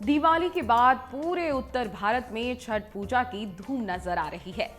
दिवाली के बाद पूरे उत्तर भारत में छठ पूजा की धूम नजर आ रही है।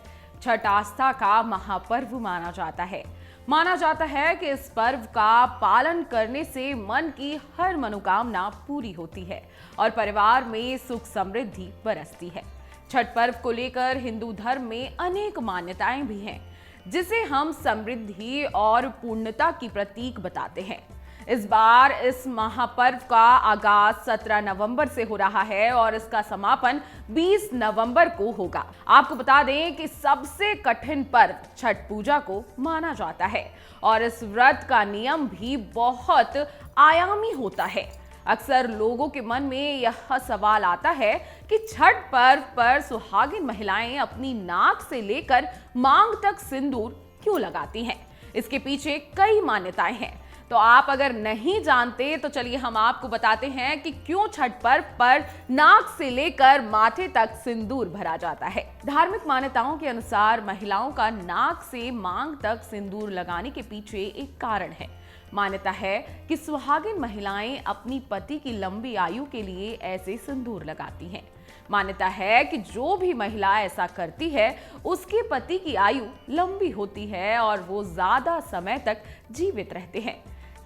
छठ आस्था का महापर्व माना जाता है। माना जाता है कि इस पर्व का पालन करने से मन की हर मनोकामना पूरी होती है और परिवार में सुख समृद्धि बरसती है। छठ पर्व को लेकर हिंदू धर्म में अनेक मान्यताएं भी हैं, जिसे हम समृद्धि और पूर्णता की प्रतीक बताते हैं। इस बार इस महापर्व का आगाज 17 नवंबर से हो रहा है और इसका समापन 20 नवंबर को होगा। आपको बता दें कि सबसे कठिन पर्व छठ पूजा को माना जाता है और इस व्रत का नियम भी बहुत आयामी होता है। अक्सर लोगों के मन में यह सवाल आता है कि छठ पर्व पर सुहागिन महिलाएं अपनी नाक से लेकर मांग तक सिंदूर क्यों लगाती हैं? इसके पीछे कई मान्यताएं हैं। तो आप अगर नहीं जानते तो चलिए हम आपको बताते हैं कि क्यों छठ पर्व पर नाक से लेकर माथे तक सिंदूर भरा जाता है। धार्मिक मान्यताओं के अनुसार महिलाओं का नाक से मांग तक सिंदूर लगाने के पीछे एक कारण है। मान्यता है कि सुहागिन महिलाएं अपनी पति की लंबी आयु के लिए ऐसे सिंदूर लगाती हैं। मान्यता है कि जो भी महिला ऐसा करती है उसके पति की आयु लंबी होती है और वो ज्यादा समय तक जीवित रहते हैं।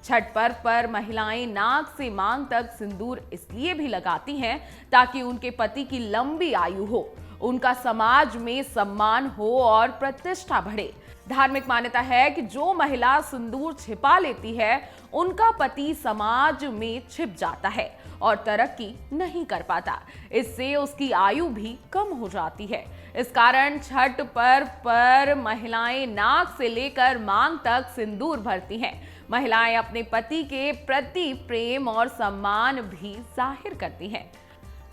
छठ पर्व पर महिलाएं नाक से मांग तक सिंदूर इसलिए भी लगाती हैं ताकि उनके पति की लंबी आयु हो, उनका समाज में सम्मान हो और प्रतिष्ठा बढ़े। धार्मिक मान्यता है कि जो महिला सिंदूर छिपा लेती है उनका पति समाज में छिप जाता है और तरक्की नहीं कर पाता। इससे उसकी आयु भी कम हो जाती है। इस कारण छठ पर्व पर महिलाएं नाक से लेकर मांग तक सिंदूर भरती हैं। महिलाएं अपने पति के प्रति प्रेम और सम्मान भी जाहिर करती हैं।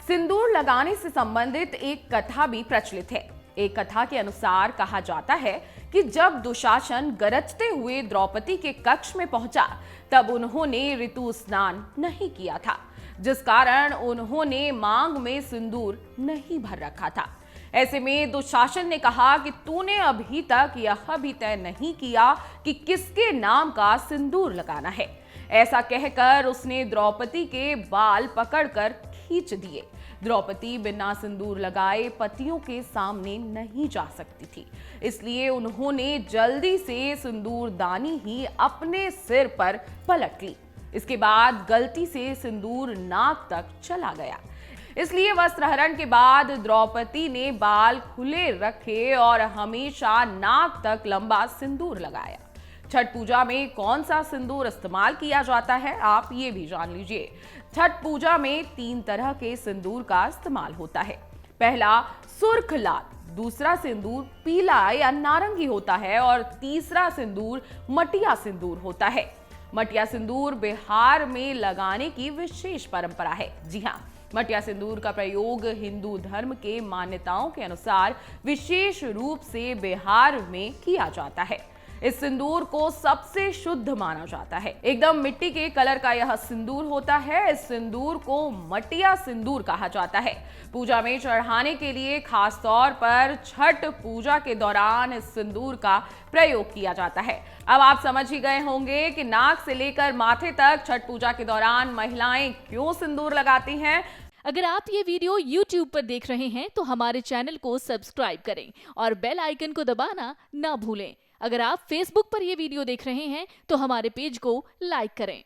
सिंदूर लगाने से संबंधित एक कथा भी प्रचलित है। एक कथा के अनुसार कहा जाता है कि जब दुशासन गरजते हुए द्रौपदी के कक्ष में पहुंचा तब उन्होंने ऋतु स्नान नहीं किया था, जिस कारण उन्होंने मांग में सिंदूर नहीं भर रखा था। ऐसे में दुशासन ने कहा कि तूने अभी तक यह भी तय नहीं किया कि किसके नाम का सिंदूर लगाना है। ऐसा कहकर उसने द्रौपदी के बाल पकड़कर खींच दिए। द्रौपदी बिना सिंदूर लगाए पतियों के सामने नहीं जा सकती थी, इसलिए उन्होंने जल्दी से सिंदूरदानी ही अपने सिर पर पलट ली। इसके बाद गलती से सिंदूर नाक तक चला गया। इसलिए वस्त्रहरण के बाद द्रौपदी ने बाल खुले रखे और हमेशा नाक तक लंबा सिंदूर लगाया। छठ पूजा में कौन सा सिंदूर इस्तेमाल किया जाता है, आप ये भी जान लीजिए। छठ पूजा में 3 तरह के सिंदूर का इस्तेमाल होता है। पहला सुर्ख लाल, दूसरा सिंदूर पीला या नारंगी होता है और तीसरा सिंदूर मटिया सिंदूर होता है। मटिया सिंदूर बिहार में लगाने की विशेष परंपरा है। जी हाँ, मटिया सिंदूर का प्रयोग हिंदू धर्म के मान्यताओं के अनुसार विशेष रूप से बिहार में किया जाता है। इस सिंदूर को सबसे शुद्ध माना जाता है। एकदम मिट्टी के कलर का यह सिंदूर होता है। इस सिंदूर को मटिया सिंदूर कहा जाता है। पूजा में चढ़ाने के लिए खास तौर पर छठ पूजा के दौरान इस सिंदूर का प्रयोग किया जाता है। अब आप समझ ही गए होंगे कि नाक से लेकर माथे तक छठ पूजा के दौरान महिलाएं क्यों सिंदूर लगाती हैं। अगर आप ये वीडियो YouTube पर देख रहे हैं तो हमारे चैनल को सब्सक्राइब करें और बेल आइकन को दबाना ना भूलें। अगर आप Facebook पर ये वीडियो देख रहे हैं तो हमारे पेज को लाइक करें।